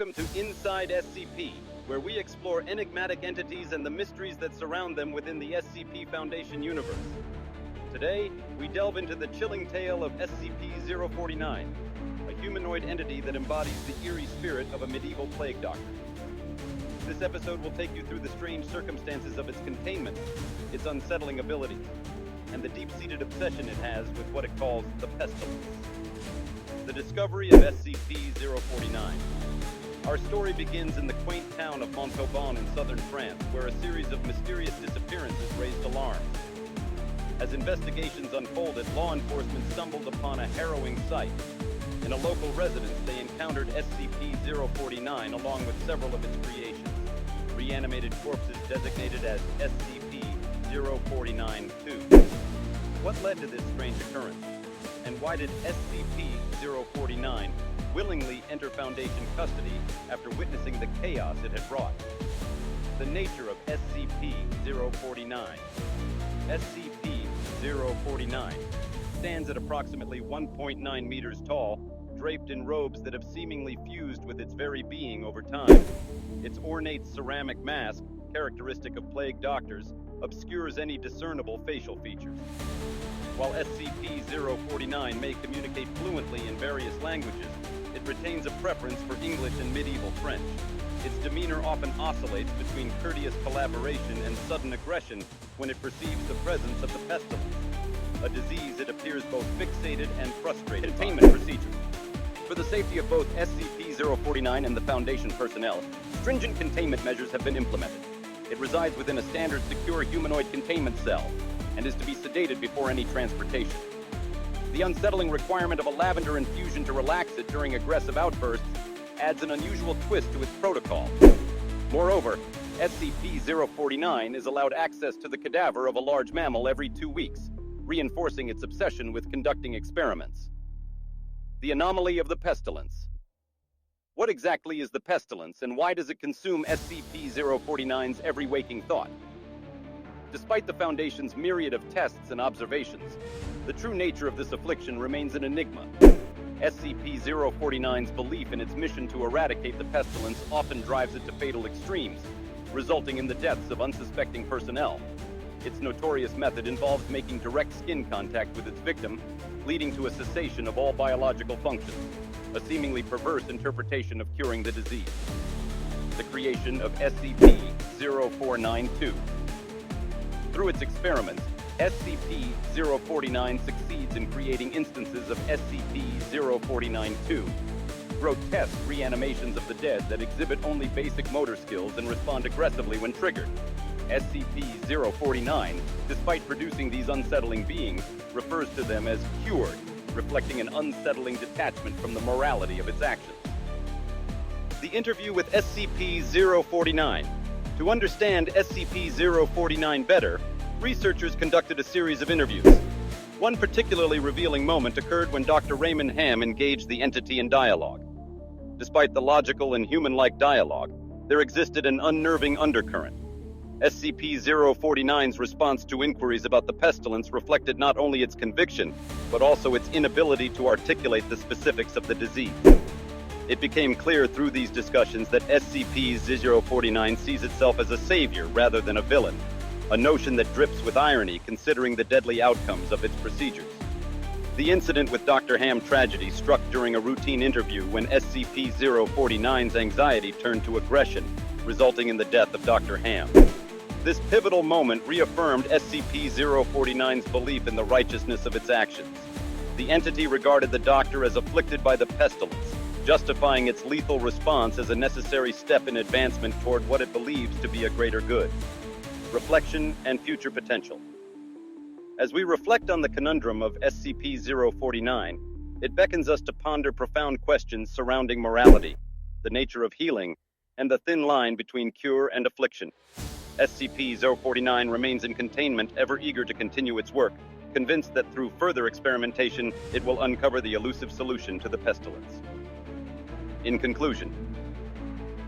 Welcome to Inside SCP, where we explore enigmatic entities and the mysteries that surround them within the SCP Foundation universe. Today, we delve into the chilling tale of SCP-049, a humanoid entity that embodies the eerie spirit of a medieval plague doctor. This episode will take you through the strange circumstances of its containment, its unsettling abilities, and the deep-seated obsession it has with what it calls the pestilence. The discovery of SCP-049. Our story begins in the quaint town of Montauban in southern France, where a series of mysterious disappearances raised alarm. As investigations unfolded, law enforcement stumbled upon a harrowing sight. In a local residence, they encountered SCP-049 along with several of its creations, reanimated corpses designated as SCP-049-2. What led to this strange occurrence? And why did SCP-049 willingly enter Foundation custody after witnessing the chaos it had brought? The nature of SCP-049. SCP-049 stands at approximately 1.9 meters tall, draped in robes that have seemingly fused with its very being over time. Its ornate ceramic mask, characteristic of plague doctors, obscures any discernible facial features. While SCP-049 may communicate fluently in various languages, it retains a preference for English and medieval French. Its demeanor often oscillates between courteous collaboration and sudden aggression when it perceives the presence of the pestilence, a disease it appears both fixated and frustrated. Containment procedures. For the safety of both SCP-049 and the Foundation personnel, stringent containment measures have been implemented. It resides within a standard secure humanoid containment cell and is to be sedated before any transportation. The unsettling requirement of a lavender infusion to relax it during aggressive outbursts adds an unusual twist to its protocol. Moreover, SCP-049 is allowed access to the cadaver of a large mammal every 2 weeks, reinforcing its obsession with conducting experiments. The anomaly of the pestilence. What exactly is the pestilence, and why does it consume SCP-049's every waking thought? Despite the Foundation's myriad of tests and observations, the true nature of this affliction remains an enigma. SCP-049's belief in its mission to eradicate the pestilence often drives it to fatal extremes, resulting in the deaths of unsuspecting personnel. Its notorious method involves making direct skin contact with its victim, leading to a cessation of all biological functions, a seemingly perverse interpretation of curing the disease. The creation of SCP-049-2. Through its experiments, SCP-049 succeeds in creating instances of SCP-049-2, grotesque reanimations of the dead that exhibit only basic motor skills and respond aggressively when triggered. SCP-049, despite producing these unsettling beings, refers to them as cured, reflecting an unsettling detachment from the morality of its actions. The interview with SCP-049. To understand SCP-049 better, researchers conducted a series of interviews. One particularly revealing moment occurred when Dr. Raymond Ham engaged the entity in dialogue. Despite the logical and human-like dialogue, there existed an unnerving undercurrent. SCP-049's response to inquiries about the pestilence reflected not only its conviction, but also its inability to articulate the specifics of the disease. It became clear through these discussions that SCP-049 sees itself as a savior rather than a villain, a notion that drips with irony considering the deadly outcomes of its procedures. The incident with Dr. Ham tragedy struck during a routine interview when SCP-049's anxiety turned to aggression, resulting in the death of Dr. Ham. This pivotal moment reaffirmed SCP-049's belief in the righteousness of its actions. The entity regarded the doctor as afflicted by the pestilence, justifying its lethal response as a necessary step in advancement toward what it believes to be a greater good. Reflection and future potential. As we reflect on the conundrum of SCP-049, it beckons us to ponder profound questions surrounding morality, the nature of healing, and the thin line between cure and affliction. SCP-049 remains in containment, ever eager to continue its work, convinced that through further experimentation, it will uncover the elusive solution to the pestilence. In conclusion,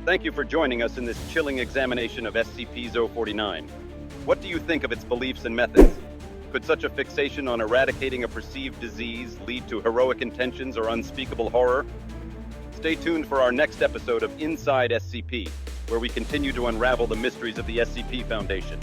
thank you for joining us in this chilling examination of SCP-049. What do you think of its beliefs and methods? Could such a fixation on eradicating a perceived disease lead to heroic intentions or unspeakable horror? Stay tuned for our next episode of Inside SCP, where we continue to unravel the mysteries of the SCP Foundation.